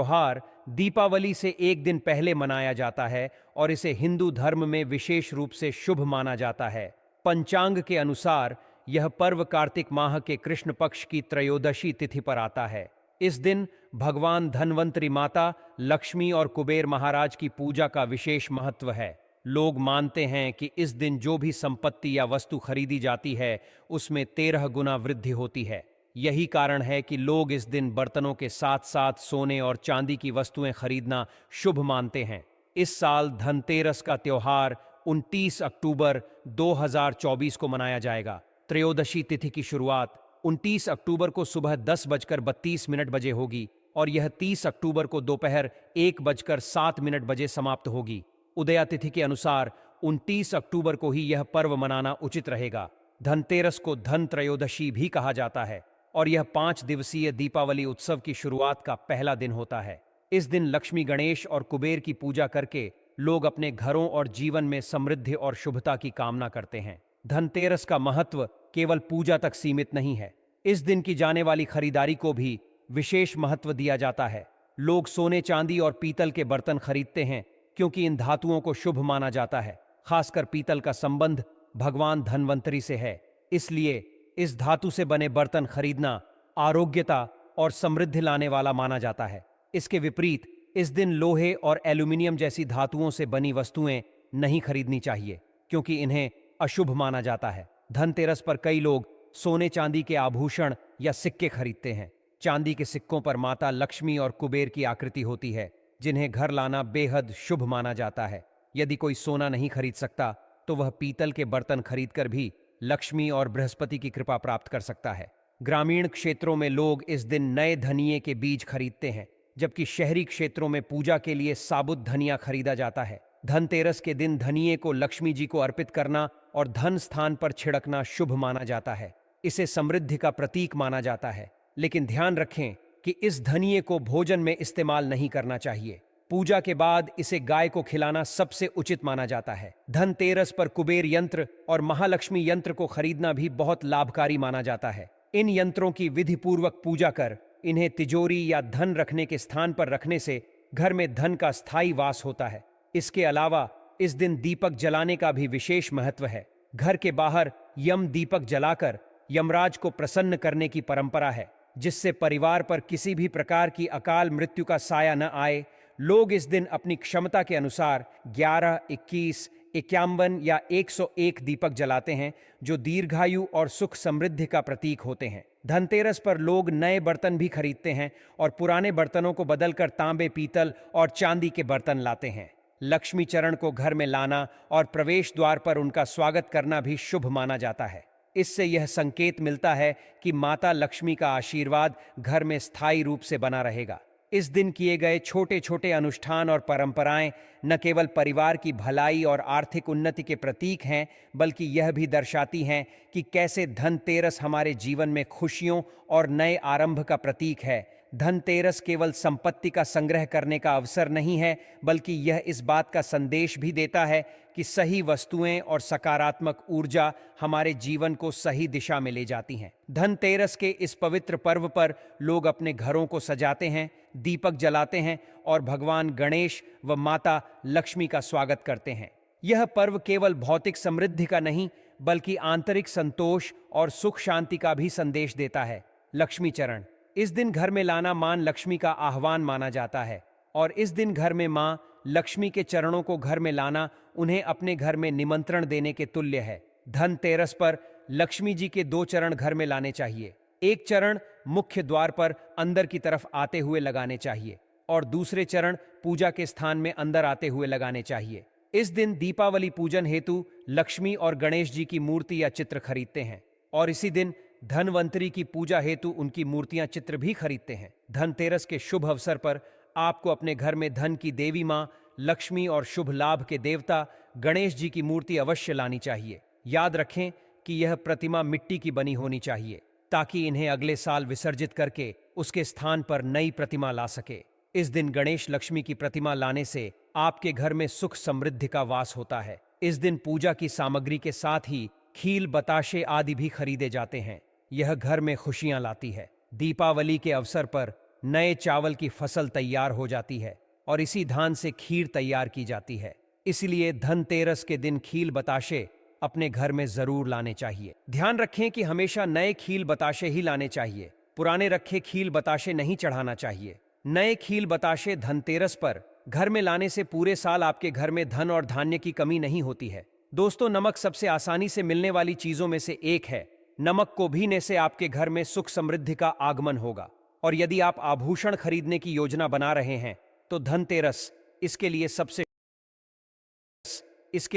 त्योहार दीपावली से एक दिन पहले मनाया जाता है और इसे हिंदू धर्म में विशेष रूप से शुभ माना जाता है। पंचांग के अनुसार यह पर्व कार्तिक माह के कृष्ण पक्ष की त्रयोदशी तिथि पर आता है। इस दिन भगवान धन्वंतरी माता, लक्ष्मी और कुबेर महाराज की पूजा का विशेष महत्व है। लोग मानते हैं कि इस दिन जो भी संपत्ति या वस्तु खरीदी जाती है उसमें 13 गुना वृद्धि होती है। यही कारण है कि लोग इस दिन बर्तनों के साथ साथ सोने और चांदी की वस्तुएं खरीदना शुभ मानते हैं। इस साल धनतेरस का त्योहार 29 अक्टूबर 2024 को मनाया जाएगा। त्रयोदशी तिथि की शुरुआत 29 अक्टूबर को सुबह 10:32 बजे होगी और यह 30 अक्टूबर को दोपहर 1:07 बजे समाप्त होगी। उदया तिथि के अनुसार 29 अक्टूबर को ही यह पर्व मनाना उचित रहेगा। धनतेरस को धन त्रयोदशी भी कहा जाता है और यह 5 दिवसीय दीपावली उत्सव की शुरुआत का पहला दिन होता है। इस दिन लक्ष्मी, गणेश और कुबेर की पूजा करके लोग अपने घरों और जीवन में समृद्धि और शुभता की कामना करते हैं। धनतेरस का महत्व केवल पूजा तक सीमित नहीं है। इस दिन की जाने वाली खरीदारी को भी विशेष महत्व दिया जाता है। लोग सोने, चांदी और पीतल के बर्तन खरीदते हैं क्योंकि इन धातुओं को शुभ माना जाता है। खासकर पीतल का संबंध भगवान धन्वंतरी से है, इसलिए इस धातु से बने बर्तन खरीदना आरोग्यता और समृद्धि लाने वाला माना जाता है। इसके विपरीत इस दिन लोहे और एल्यूमिनियम जैसी धातुओं से बनी वस्तुएं नहीं खरीदनी चाहिए क्योंकि इन्हें अशुभ माना जाता है। धनतेरस पर कई लोग सोने, चांदी के आभूषण या सिक्के खरीदते हैं। चांदी के सिक्कों पर माता लक्ष्मी और कुबेर की आकृति होती है, जिन्हें घर लाना बेहद शुभ माना जाता है। यदि कोई सोना नहीं खरीद सकता तो वह पीतल के बर्तन खरीदकर भी लक्ष्मी और बृहस्पति की कृपा प्राप्त कर सकता है। ग्रामीण क्षेत्रों में लोग इस दिन नए धनिये के बीज खरीदते हैं, जबकि शहरी क्षेत्रों में पूजा के लिए साबुत धनिया खरीदा जाता है। धनतेरस के दिन धनिये को लक्ष्मी जी को अर्पित करना और धन स्थान पर छिड़कना शुभ माना जाता है। इसे समृद्धि का प्रतीक माना जाता है, लेकिन ध्यान रखें कि इस धनिये को भोजन में इस्तेमाल नहीं करना चाहिए। पूजा के बाद इसे गाय को खिलाना सबसे उचित माना जाता है। धनतेरस पर कुबेर यंत्र और महालक्ष्मी यंत्र को खरीदना भी बहुत लाभकारी माना जाता है। इन यंत्रों की विधि पूर्वक पूजा कर इन्हें तिजोरी या धन रखने के स्थान पर रखने से घर में धन का स्थायी वास होता है। इसके अलावा इस दिन दीपक जलाने का भी विशेष महत्व है। घर के बाहर यम दीपक जलाकर यमराज को प्रसन्न करने की परंपरा है, जिससे परिवार पर किसी भी प्रकार की अकाल मृत्यु का साया न आए। लोग इस दिन अपनी क्षमता के अनुसार 11, 21, 51 या 101 दीपक जलाते हैं, जो दीर्घायु और सुख समृद्धि का प्रतीक होते हैं। धनतेरस पर लोग नए बर्तन भी खरीदते हैं और पुराने बर्तनों को बदलकर तांबे, पीतल और चांदी के बर्तन लाते हैं। लक्ष्मी चरण को घर में लाना और प्रवेश द्वार पर उनका स्वागत करना भी शुभ माना जाता है। इससे यह संकेत मिलता है कि माता लक्ष्मी का आशीर्वाद घर में स्थायी रूप से बना रहेगा। इस दिन किए गए छोटे छोटे अनुष्ठान और परंपराएं न केवल परिवार की भलाई और आर्थिक उन्नति के प्रतीक हैं, बल्कि यह भी दर्शाती हैं कि कैसे धनतेरस हमारे जीवन में खुशियों और नए आरंभ का प्रतीक है। धनतेरस केवल संपत्ति का संग्रह करने का अवसर नहीं है, बल्कि यह इस बात का संदेश भी देता है कि सही वस्तुएं और सकारात्मक ऊर्जा हमारे जीवन को सही दिशा में ले जाती हैं। धनतेरस के इस पवित्र पर्व पर लोग अपने घरों को सजाते हैं, दीपक जलाते हैं और भगवान गणेश व माता लक्ष्मी का स्वागत करते हैं। यह पर्व केवल भौतिक समृद्धि का नहीं, बल्कि आंतरिक संतोष और सुख शांति का भी संदेश देता है। लक्ष्मी चरण इस दिन घर में लाना मां लक्ष्मी का आह्वान माना जाता है और इस दिन घर में मां लक्ष्मी के चरणों को घर में लाना उन्हें अपने घर में निमंत्रण देने के तुल्य है। धनतेरस पर लक्ष्मी जी के 2 चरण घर में लाने चाहिए। एक चरण मुख्य द्वार पर अंदर की तरफ आते हुए लगाने चाहिए और दूसरे चरण पूजा के स्थान में अंदर आते हुए लगाने चाहिए। इस दिन दीपावली पूजन हेतु लक्ष्मी और गणेश जी की मूर्ति या चित्र खरीदते हैं और इसी दिन धनवंतरी की पूजा हेतु उनकी मूर्तियां, चित्र भी खरीदते हैं। धनतेरस के शुभ अवसर पर आपको अपने घर में धन की देवी मां लक्ष्मी और शुभ लाभ के देवता गणेश जी की मूर्ति अवश्य लानी चाहिए। याद रखें कि यह प्रतिमा मिट्टी की बनी होनी चाहिए, ताकि इन्हें अगले साल विसर्जित करके उसके स्थान पर नई प्रतिमा ला सके। इस दिन गणेश लक्ष्मी की प्रतिमा लाने से आपके घर में सुख समृद्धि का वास होता है। इस दिन पूजा की सामग्री के साथ ही खील, बताशे आदि भी खरीदे जाते हैं। यह घर में खुशियां लाती है। दीपावली के अवसर पर नए चावल की फसल तैयार हो जाती है और इसी धान से खीर तैयार की जाती है। इसलिए धनतेरस के दिन खील बताशे अपने घर में जरूर लाने चाहिए। ध्यान रखें कि हमेशा नए खील बताशे ही लाने चाहिए, पुराने रखे खील बताशे नहीं चढ़ाना चाहिए। नए खील बताशे धनतेरस पर घर में लाने से पूरे साल आपके घर में धन और धान्य की कमी नहीं होती है। दोस्तों, नमक सबसे आसानी से मिलने वाली चीजों में से एक है। नमक को भीने से आपके घर में सुख समृद्धि का आगमन होगा। और यदि आप आभूषण खरीदने की योजना बना रहे हैं तो धनतेरस इसके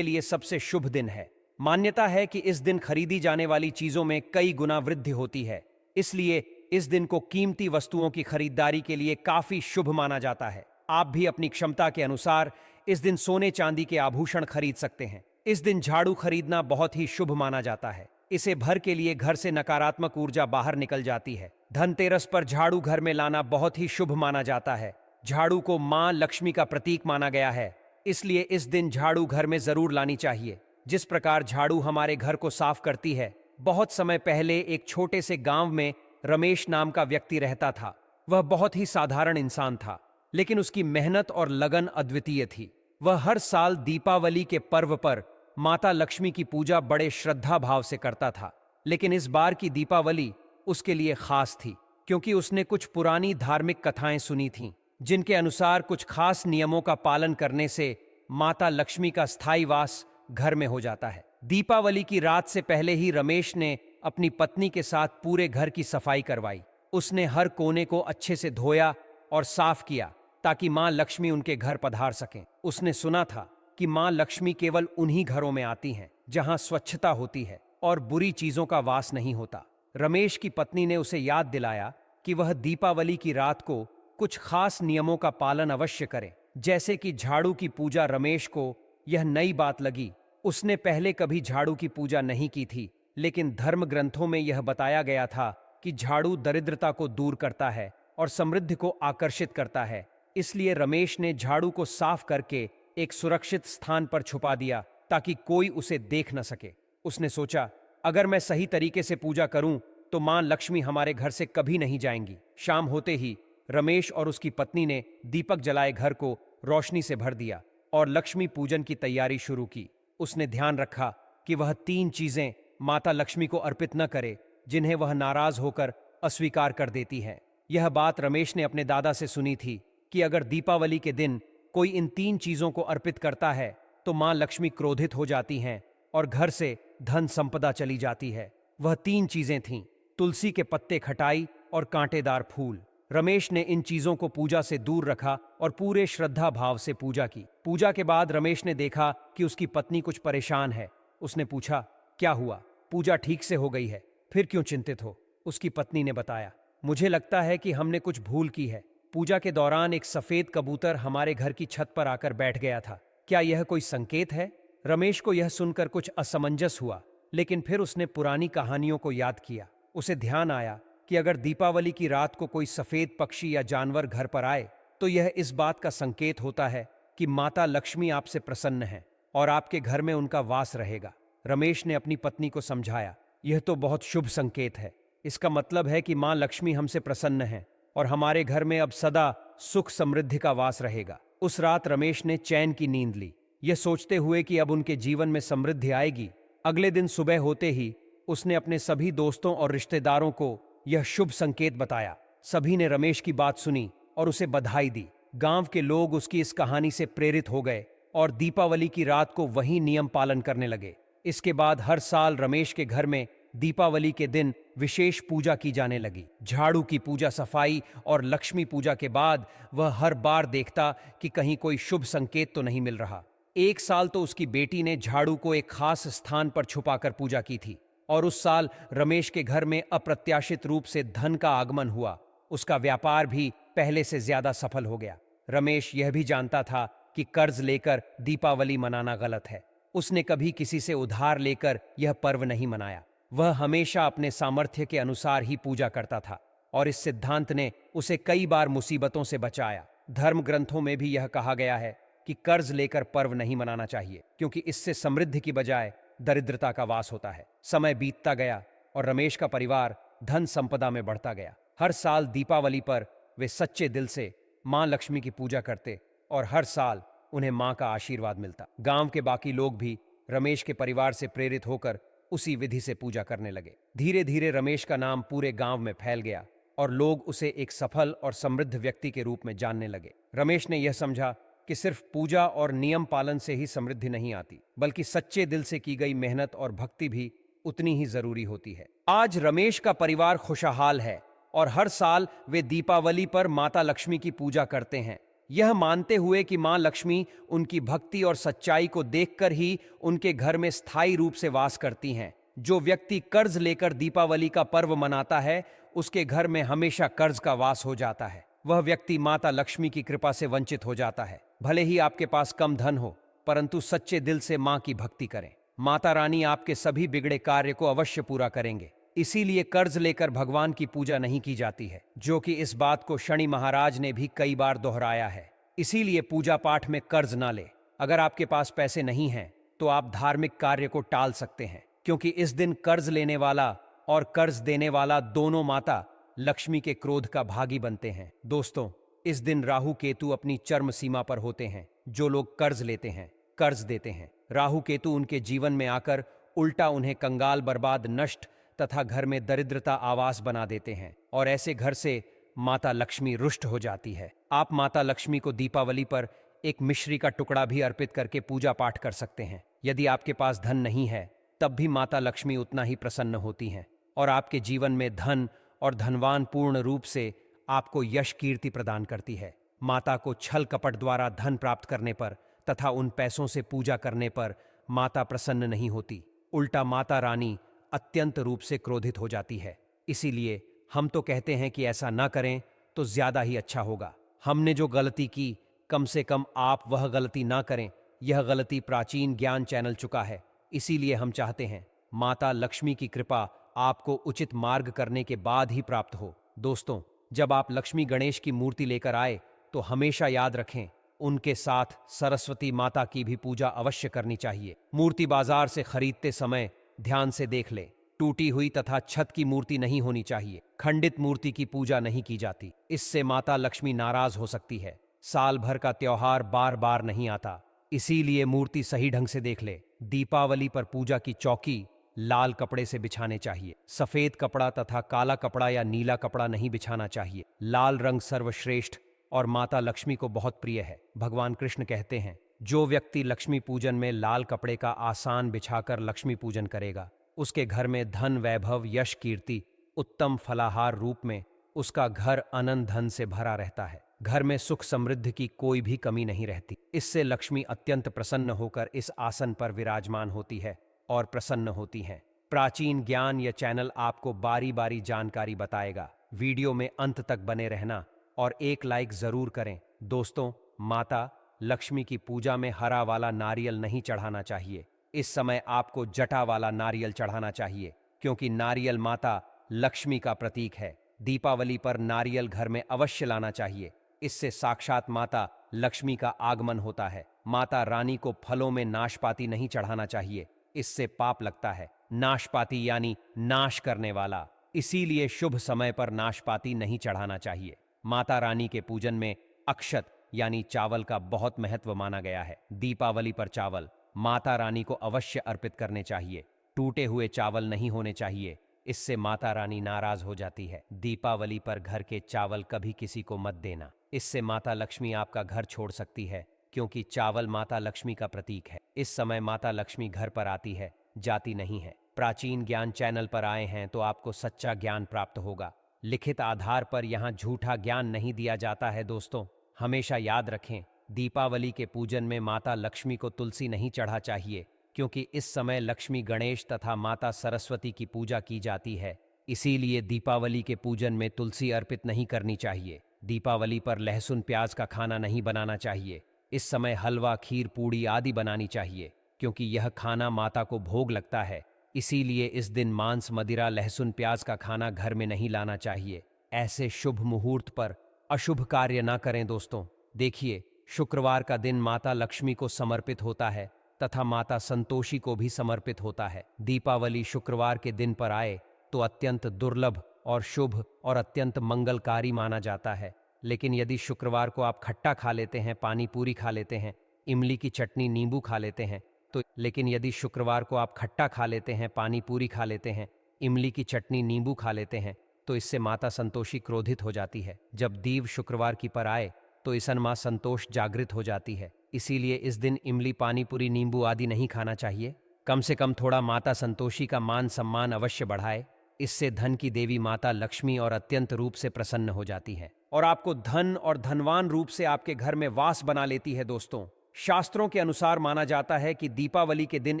लिए सबसे शुभ दिन है। मान्यता है कि इस दिन खरीदी जाने वाली चीजों में कई गुना वृद्धि होती है, इसलिए इस दिन को कीमती वस्तुओं की खरीदारी के लिए काफी शुभ माना जाता है। आप भी अपनी क्षमता के अनुसार इस दिन सोने चांदी के आभूषण खरीद सकते हैं। इस दिन झाड़ू खरीदना बहुत ही शुभ माना जाता है। इसे भर के लिए घर से नकारात्मक ऊर्जा बाहर निकल जाती है। धनतेरस पर झाड़ू घर में लाना बहुत ही शुभ माना जाता है। झाड़ू को मां लक्ष्मी का प्रतीक माना गया है, इसलिए इस दिन झाड़ू घर में जरूर लानी चाहिए। जिस प्रकार झाड़ू हमारे घर को साफ करती है। बहुत समय पहले एक छोटे से गांव में रमेश नाम का व्यक्ति रहता था। वह बहुत ही साधारण इंसान था, लेकिन उसकी मेहनत और लगन अद्वितीय थी। वह हर साल दीपावली के पर्व पर माता लक्ष्मी की पूजा बड़े श्रद्धा भाव से करता था। लेकिन इस बार की दीपावली उसके लिए खास थी, क्योंकि उसने कुछ पुरानी धार्मिक कथाएं सुनी थीं, जिनके अनुसार कुछ खास नियमों का पालन करने से माता लक्ष्मी का स्थायी वास घर में हो जाता है। दीपावली की रात से पहले ही रमेश ने अपनी पत्नी के साथ पूरे घर की सफाई करवाई। उसने हर कोने को अच्छे से धोया और साफ किया, ताकि मां लक्ष्मी उनके घर पधार सकें। उसने सुना था कि मां लक्ष्मी केवल उन्हीं घरों में आती हैं जहां स्वच्छता होती है और बुरी चीजों का वास नहीं होता। रमेश की पत्नी ने उसे याद दिलाया कि वह दीपावली की रात को कुछ खास नियमों का पालन अवश्य करे, जैसे कि झाड़ू की पूजा। रमेश को यह नई बात लगी। उसने पहले कभी झाड़ू की पूजा नहीं की थी, लेकिन धर्म ग्रंथों में यह बताया गया था कि झाड़ू दरिद्रता को दूर करता है और समृद्धि को आकर्षित करता है। इसलिए रमेश ने झाड़ू को साफ करके एक सुरक्षित स्थान पर छुपा दिया, ताकि कोई उसे देख न सके। उसने सोचा, अगर मैं सही तरीके से पूजा करूं तो मां लक्ष्मी हमारे घर से कभी नहीं जाएंगी। शाम होते ही रमेश और उसकी पत्नी ने दीपक जलाए घर को रोशनी से भर दिया और लक्ष्मी पूजन की तैयारी शुरू की। उसने ध्यान रखा कि वह 3 चीजें माता लक्ष्मी को अर्पित न करे, जिन्हें वह नाराज होकर अस्वीकार कर देती है। यह बात रमेश ने अपने दादा से सुनी थी कि अगर दीपावली के दिन कोई इन 3 चीजों को अर्पित करता है तो मां लक्ष्मी क्रोधित हो जाती हैं और घर से धन संपदा चली जाती है। वह 3 चीजें थीं: तुलसी के पत्ते, खटाई और कांटेदार फूल। रमेश ने इन चीजों को पूजा से दूर रखा और पूरे श्रद्धा भाव से पूजा की। पूजा के बाद रमेश ने देखा कि उसकी पत्नी कुछ परेशान है। उसने पूछा, क्या हुआ? पूजा ठीक से हो गई है, फिर क्यों चिंतित हो? उसकी पत्नी ने बताया, मुझे लगता है कि हमने कुछ भूल की है। पूजा के दौरान एक सफेद कबूतर हमारे घर की छत पर आकर बैठ गया था। क्या यह कोई संकेत है? रमेश को यह सुनकर कुछ असमंजस हुआ, लेकिन फिर उसने पुरानी कहानियों को याद किया। उसे ध्यान आया कि अगर दीपावली की रात को कोई सफेद पक्षी या जानवर घर पर आए तो यह इस बात का संकेत होता है कि माता लक्ष्मी आपसे प्रसन्न है और आपके घर में उनका वास रहेगा। रमेश ने अपनी पत्नी को समझाया, यह तो बहुत शुभ संकेत है। इसका मतलब है कि मां लक्ष्मी हमसे प्रसन्न है और हमारे घर में अब सदा सुख समृद्धि का वास रहेगा। उस रात रमेश ने चैन की नींद ली, यह सोचते हुए कि अब उनके जीवन में समृद्धि आएगी। अगले दिन सुबह होते ही उसने अपने सभी दोस्तों और रिश्तेदारों को यह शुभ संकेत बताया। सभी ने रमेश की बात सुनी और उसे बधाई दी। गांव के लोग उसकी इस कहानी से प्रेरित हो गए और दीपावली की रात को वही नियम पालन करने लगे। इसके बाद हर साल रमेश के घर में दीपावली के दिन विशेष पूजा की जाने लगी। झाड़ू की पूजा, सफाई और लक्ष्मी पूजा के बाद वह हर बार देखता कि कहीं कोई शुभ संकेत तो नहीं मिल रहा। एक साल तो उसकी बेटी ने झाड़ू को एक खास स्थान पर छुपाकर पूजा की थी और उस साल रमेश के घर में अप्रत्याशित रूप से धन का आगमन हुआ। उसका व्यापार भी पहले से ज्यादा सफल हो गया। रमेश यह भी जानता था कि कर्ज लेकर दीपावली मनाना गलत है। उसने कभी किसी से उधार लेकर यह पर्व नहीं मनाया। वह हमेशा अपने सामर्थ्य के अनुसार ही पूजा करता था और इस सिद्धांत ने उसे कई बार मुसीबतों से बचाया। धर्म ग्रंथों में भी यह कहा गया है कि कर्ज लेकर पर्व नहीं मनाना चाहिए, क्योंकि इससे समृद्धि की बजाय दरिद्रता का वास होता है। समय बीतता गया और रमेश का परिवार धन संपदा में बढ़ता गया। हर साल दीपावली पर वे सच्चे दिल से मां लक्ष्मी की पूजा करते और हर साल उन्हें मां का आशीर्वाद मिलता। गांव के बाकी लोग भी रमेश के परिवार से प्रेरित होकर उसी विधि से पूजा करने लगे। धीरे धीरे रमेश का नाम पूरे गांव में फैल गया और लोग उसे एक सफल और समृद्ध व्यक्ति के रूप में जानने लगे। रमेश ने यह समझा कि सिर्फ पूजा और नियम पालन से ही समृद्धि नहीं आती, बल्कि सच्चे दिल से की गई मेहनत और भक्ति भी उतनी ही जरूरी होती है। आज रमेश का परिवार खुशहाल है और हर साल वे दीपावली पर माता लक्ष्मी की पूजा करते हैं, यह मानते हुए कि मां लक्ष्मी उनकी भक्ति और सच्चाई को देखकर ही उनके घर में स्थायी रूप से वास करती हैं। जो व्यक्ति कर्ज लेकर दीपावली का पर्व मनाता है, उसके घर में हमेशा कर्ज का वास हो जाता है। वह व्यक्ति माता लक्ष्मी की कृपा से वंचित हो जाता है। भले ही आपके पास कम धन हो, परंतु सच्चे दिल से मां की भक्ति करें। माता रानी आपके सभी बिगड़े कार्य को अवश्य पूरा करेंगे। इसीलिए कर्ज लेकर भगवान की पूजा नहीं की जाती है, जो कि इस बात को शनि महाराज ने भी कई बार दोहराया है। इसीलिए पूजा पाठ में कर्ज ना ले। अगर आपके पास पैसे नहीं हैं, तो आप धार्मिक कार्य को टाल सकते हैं, क्योंकि इस दिन कर्ज लेने वाला और कर्ज देने वाला दोनों माता लक्ष्मी के क्रोध का भागी बनते हैं। दोस्तों, इस दिन राहु केतु अपनी चरम सीमा पर होते हैं। जो लोग कर्ज लेते हैं, कर्ज देते हैं, राहु केतु उनके जीवन में आकर उल्टा उन्हें कंगाल, बर्बाद, नष्ट तथा घर में दरिद्रता आवास बना देते हैं और ऐसे घर से माता लक्ष्मी रुष्ट हो जाती है। आप माता लक्ष्मी को दीपावली पर एक मिश्री का टुकड़ा भी अर्पित करके पूजा पाठ कर सकते हैं। यदि आपके पास धन नहीं है, तब भी माता लक्ष्मी उतना ही प्रसन्न होती हैं और आपके जीवन में धन और धनवान पूर्ण रूप से आपको यश कीर्ति प्रदान करती है। माता को छल कपट द्वारा धन प्राप्त करने पर तथा उन पैसों से पूजा करने पर माता प्रसन्न नहीं होती, उल्टा माता रानी अत्यंत रूप से क्रोधित हो जाती है। इसीलिए हम तो कहते हैं कि ऐसा ना करें तो ज्यादा ही अच्छा होगा। हमने जो गलती की, कम से कम आप वह गलती ना करें। यह गलती प्राचीन ज्ञान चैनल चुका है। इसीलिए हम चाहते हैं माता लक्ष्मी की कृपा आपको उचित मार्ग करने के बाद ही प्राप्त हो। दोस्तों, जब आप लक्ष्मी गणेश की मूर्ति लेकर आए, तो हमेशा याद रखें, उनके साथ सरस्वती माता की भी पूजा अवश्य करनी चाहिए। मूर्ति बाजार से खरीदते समय ध्यान से देख ले, टूटी हुई तथा छत की मूर्ति नहीं होनी चाहिए। खंडित मूर्ति की पूजा नहीं की जाती, इससे माता लक्ष्मी नाराज हो सकती है। साल भर का त्योहार बार बार नहीं आता, इसीलिए मूर्ति सही ढंग से देख ले। दीपावली पर पूजा की चौकी लाल कपड़े से बिछाने चाहिए। सफेद कपड़ा तथा काला कपड़ा या नीला कपड़ा नहीं बिछाना चाहिए। लाल रंग सर्वश्रेष्ठ और माता लक्ष्मी को बहुत प्रिय है। भगवान कृष्ण कहते हैं, जो व्यक्ति लक्ष्मी पूजन में लाल कपड़े का आसान बिछाकर लक्ष्मी पूजन करेगा, उसके घर में धन, वैभव, यश, कीर्ति, उत्तम फलाहार रूप में उसका घर अनंत धन से भरा रहता है। घर में सुख समृद्धि की कोई भी कमी नहीं रहती। इससे लक्ष्मी अत्यंत प्रसन्न होकर इस आसन पर विराजमान होती है और प्रसन्न होती हैं। प्राचीन ज्ञान यह चैनल आपको बारी बारी जानकारी बताएगा। वीडियो में अंत तक बने रहना और एक लाइक जरूर करें। दोस्तों, माता लक्ष्मी की पूजा में हरा वाला नारियल नहीं चढ़ाना चाहिए। इस समय आपको जटा वाला नारियल चढ़ाना चाहिए, क्योंकि नारियल माता लक्ष्मी का प्रतीक है। दीपावली पर नारियल घर में अवश्य लाना चाहिए। इससे साक्षात माता लक्ष्मी का आगमन होता है। माता रानी को फलों में नाशपाती नहीं चढ़ाना चाहिए, इससे पाप लगता है। नाशपाती यानी नाश करने वाला, इसीलिए शुभ समय पर नाशपाती नहीं चढ़ाना चाहिए। माता रानी के पूजन में अक्षत यानी चावल का बहुत महत्व माना गया है। दीपावली पर चावल माता रानी को अवश्य अर्पित करने चाहिए। टूटे हुए चावल नहीं होने चाहिए, इससे माता रानी नाराज हो जाती है। दीपावली पर घर के चावल कभी किसी को मत देना, इससे माता लक्ष्मी आपका घर छोड़ सकती है, क्योंकि चावल माता लक्ष्मी का प्रतीक है। इस समय माता लक्ष्मी घर पर आती है, जाती नहीं है। प्राचीन ज्ञान चैनल पर आए हैं तो आपको सच्चा ज्ञान प्राप्त होगा। लिखित आधार पर यहाँ झूठा ज्ञान नहीं दिया जाता है। दोस्तों, हमेशा याद रखें, दीपावली के पूजन में माता लक्ष्मी को तुलसी नहीं चढ़ा चाहिए, क्योंकि इस समय लक्ष्मी, गणेश तथा माता सरस्वती की पूजा की जाती है। इसीलिए दीपावली के पूजन में तुलसी अर्पित नहीं करनी चाहिए। दीपावली पर लहसुन प्याज का खाना नहीं बनाना चाहिए। इस समय हलवा, खीर, पूड़ी आदि बनानी चाहिए, क्योंकि यह खाना माता को भोग लगता है। इसीलिए इस दिन मांस, मदिरा, लहसुन प्याज का खाना घर में नहीं लाना चाहिए। ऐसे शुभ मुहूर्त पर अशुभ कार्य ना करें। दोस्तों, देखिए, शुक्रवार का दिन माता लक्ष्मी को समर्पित होता है तथा माता संतोषी को भी समर्पित होता है। दीपावली शुक्रवार के दिन पर आए तो अत्यंत दुर्लभ और शुभ और अत्यंत मंगलकारी माना जाता है। लेकिन यदि शुक्रवार को आप खट्टा खा लेते हैं, पानी पूरी खा लेते हैं, इमली की चटनी, नींबू खा लेते हैं तो लेकिन यदि शुक्रवार को आप खट्टा खा लेते हैं, पानी पूरी खा लेते हैं, इमली की चटनी, नींबू खा लेते हैं तो इससे माता संतोषी क्रोधित हो जाती है। जब दीव शुक्रवार की पर आए तो ईसन माँ संतोष जागृत हो जाती है। इसीलिए इस दिन इमली, पानी पूरी, नींबू आदि नहीं खाना चाहिए। कम से कम थोड़ा माता संतोषी का मान सम्मान अवश्य बढ़ाए। इससे धन की देवी माता लक्ष्मी और अत्यंत रूप से प्रसन्न हो जाती है और आपको धन और धनवान रूप से आपके घर में वास बना लेती है। दोस्तों, शास्त्रों के अनुसार माना जाता है कि दीपावली के दिन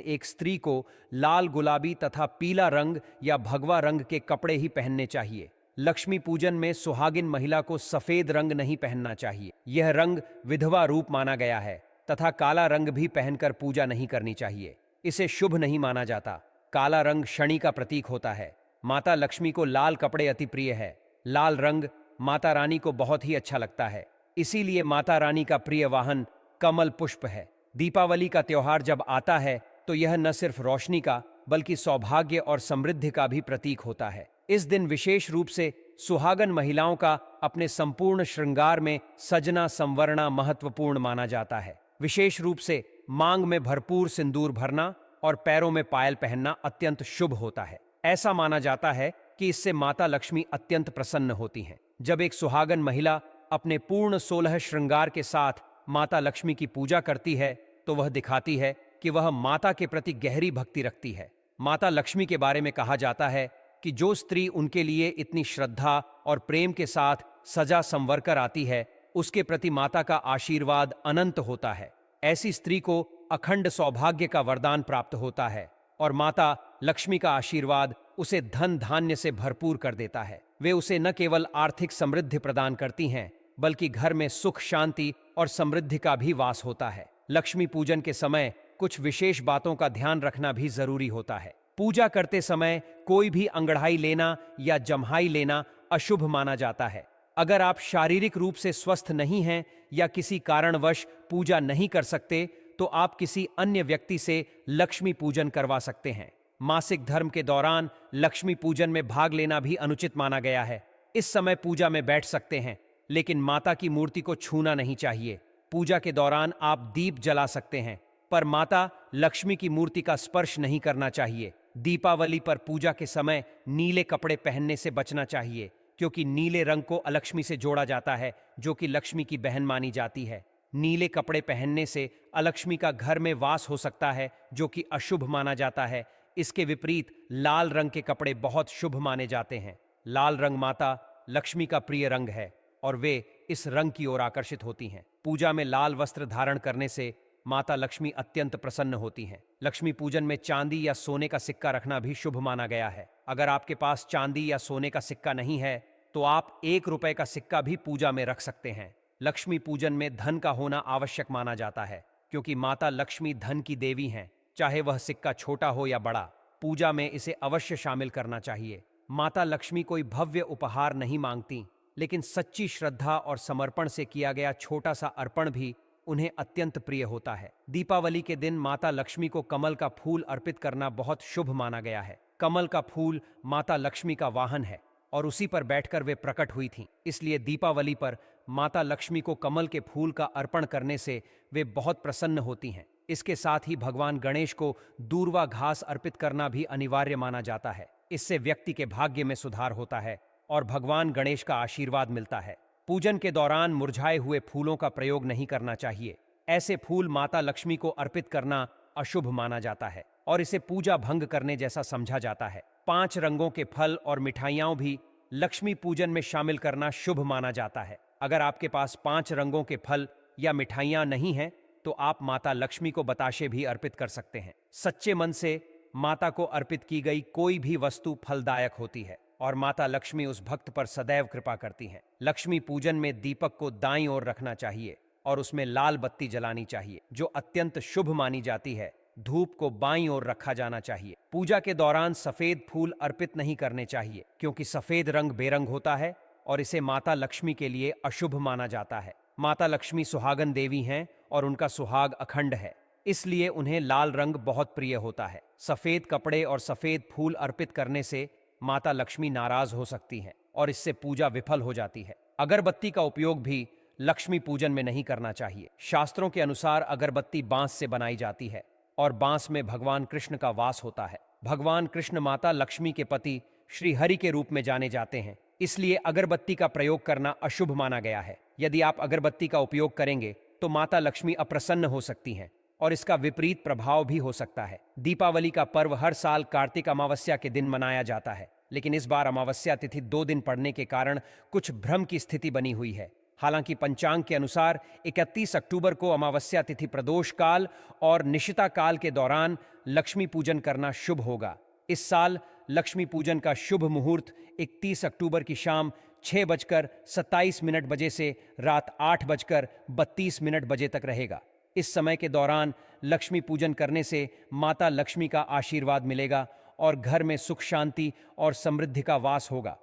एक स्त्री को लाल, गुलाबी तथा पीला रंग या भगवा रंग के कपड़े ही पहनने चाहिए। लक्ष्मी पूजन में सुहागिन महिला को सफेद रंग नहीं पहनना चाहिए। यह रंग विधवा रूप माना गया है तथा काला रंग भी पहनकर पूजा नहीं करनी चाहिए। इसे शुभ नहीं माना जाता। काला रंग शनि का प्रतीक होता है। माता लक्ष्मी को लाल कपड़े अति प्रिय है। लाल रंग माता रानी को बहुत ही अच्छा लगता है। इसीलिए माता रानी का प्रिय वाहन कमल पुष्प है। दीपावली का त्योहार जब आता है तो यह न सिर्फ रोशनी का बल्कि सौभाग्य और समृद्धि का भी प्रतीक होता है। इस दिन विशेष रूप से सुहागन महिलाओं का अपने संपूर्ण श्रृंगार में सजना संवरना महत्वपूर्ण माना जाता है। विशेष रूप से मांग में भरपूर सिंदूर भरना और पैरों में पायल पहनना अत्यंत शुभ होता है। ऐसा माना जाता है कि इससे माता लक्ष्मी अत्यंत प्रसन्न होती हैं। जब एक सुहागन महिला अपने पूर्ण 16 श्रृंगार के साथ माता लक्ष्मी की पूजा करती है तो वह दिखाती है कि वह माता के प्रति गहरी भक्ति रखती है। माता लक्ष्मी के बारे में कहा जाता है कि जो स्त्री उनके लिए इतनी श्रद्धा और प्रेम के साथ सजा संवर कर आती है, उसके प्रति माता का आशीर्वाद अनंत होता है। ऐसी स्त्री को अखंड सौभाग्य का वरदान प्राप्त होता है और माता लक्ष्मी का आशीर्वाद उसे धन धान्य से भरपूर कर देता है। वे उसे न केवल आर्थिक समृद्धि प्रदान करती हैं बल्कि घर में सुख, शांति और समृद्धि का भी वास होता है। लक्ष्मी पूजन के समय कुछ विशेष बातों का ध्यान रखना भी जरूरी होता है। पूजा करते समय कोई भी अंगड़ाई लेना या जम्हाई लेना अशुभ माना जाता है। अगर आप शारीरिक रूप से स्वस्थ नहीं हैं या किसी कारणवश पूजा नहीं कर सकते तो आप किसी अन्य व्यक्ति से लक्ष्मी पूजन करवा सकते हैं। मासिक धर्म के दौरान लक्ष्मी पूजन में भाग लेना भी अनुचित माना गया है। इस समय पूजा में बैठ सकते हैं लेकिन माता की मूर्ति को छूना नहीं चाहिए। पूजा के दौरान आप दीप जला सकते हैं पर माता लक्ष्मी की मूर्ति का स्पर्श नहीं करना चाहिए। दीपावली पर पूजा के समय नीले कपड़े पहनने से बचना चाहिए क्योंकि नीले रंग को अलक्ष्मी से जोड़ा जाता है जो कि लक्ष्मी की बहन मानी जाती है। नीले कपड़े पहनने से अलक्ष्मी का घर में वास हो सकता है जो कि अशुभ माना जाता है। इसके विपरीत लाल रंग के कपड़े बहुत शुभ माने जाते हैं। लाल रंग माता लक्ष्मी का प्रिय रंग है और वे इस रंग की ओर आकर्षित होती हैं। पूजा में लाल वस्त्र धारण करने से माता लक्ष्मी अत्यंत प्रसन्न होती हैं। लक्ष्मी पूजन में चांदी या सोने का सिक्का रखना भी शुभ माना गया है। अगर आपके पास चांदी या सोने का सिक्का नहीं है तो आप 1 रुपए का सिक्का भी पूजा में रख सकते हैं। लक्ष्मी पूजन में धन का होना आवश्यक माना जाता है क्योंकि माता लक्ष्मी धन की देवी हैं। चाहे वह सिक्का छोटा हो या बड़ा, पूजा में इसे अवश्य शामिल करना चाहिए। माता लक्ष्मी कोई भव्य उपहार नहीं मांगती, लेकिन सच्ची श्रद्धा और समर्पण से किया गया छोटा सा अर्पण भी उन्हें अत्यंत प्रिय होता है। दीपावली के दिन माता लक्ष्मी को कमल का फूल अर्पित करना बहुत शुभ माना गया है। कमल का फूल माता लक्ष्मी का वाहन है और उसी पर बैठकर वे प्रकट हुई थीं। इसलिए दीपावली पर माता लक्ष्मी को कमल के फूल का अर्पण करने से वे बहुत प्रसन्न होती हैं। इसके साथ ही भगवान गणेश को दूर्वा घास अर्पित करना भी अनिवार्य माना जाता है। इससे व्यक्ति के भाग्य में सुधार होता है और भगवान गणेश का आशीर्वाद मिलता है। पूजन के दौरान मुरझाए हुए फूलों का प्रयोग नहीं करना चाहिए। ऐसे फूल माता लक्ष्मी को अर्पित करना अशुभ माना जाता है और इसे पूजा भंग करने जैसा समझा जाता है। 5 रंगों के फल और मिठाइयाँ भी लक्ष्मी पूजन में शामिल करना शुभ माना जाता है। अगर आपके पास 5 रंगों के फल या मिठाइयाँ नहीं हैं तो आप माता लक्ष्मी को बताशे भी अर्पित कर सकते हैं। सच्चे मन से माता को अर्पित की गई कोई भी वस्तु फलदायक होती है और माता लक्ष्मी उस भक्त पर सदैव कृपा करती हैं। लक्ष्मी पूजन में दीपक को दाईं ओर रखना चाहिए और उसमें लाल बत्ती जलानी चाहिए जो अत्यंत शुभ मानी जाती है। धूप को बाईं ओर रखा जाना चाहिए। पूजा के दौरान सफेद फूल अर्पित नहीं करने चाहिए क्योंकि सफेद रंग बेरंग होता है और इसे माता लक्ष्मी के लिए अशुभ माना जाता है। माता लक्ष्मी सुहागन देवी हैं और उनका सुहाग अखंड है, इसलिए उन्हें लाल रंग बहुत प्रिय होता है। सफेद कपड़े और सफेद फूल अर्पित करने से माता लक्ष्मी नाराज हो सकती हैं और इससे पूजा विफल हो जाती है। अगरबत्ती का उपयोग भी लक्ष्मी पूजन में नहीं करना चाहिए। शास्त्रों के अनुसार अगरबत्ती बांस से बनाई जाती है और बांस में भगवान कृष्ण का वास होता है। भगवान कृष्ण माता लक्ष्मी के पति श्री हरि के रूप में जाने जाते हैं, इसलिए अगरबत्ती का प्रयोग करना अशुभ माना गया है। यदि आप अगरबत्ती का उपयोग करेंगे तो माता लक्ष्मी अप्रसन्न हो सकती हैं और इसका विपरीत प्रभाव भी हो सकता है। दीपावली का पर्व हर साल कार्तिक अमावस्या के दिन मनाया जाता है, लेकिन इस बार अमावस्या तिथि 2 दिन पड़ने के कारण कुछ भ्रम की स्थिति बनी हुई है। हालांकि पंचांग के अनुसार 31 अक्टूबर को अमावस्या तिथि प्रदोष काल और निशिता काल के दौरान लक्ष्मी पूजन करना शुभ होगा। इस साल लक्ष्मी पूजन का शुभ मुहूर्त 31 अक्टूबर की शाम 6:27 बजे से रात 8:32 बजे तक रहेगा। इस समय के दौरान लक्ष्मी पूजन करने से माता लक्ष्मी का आशीर्वाद मिलेगा और घर में सुख शांति और समृद्धि का वास होगा।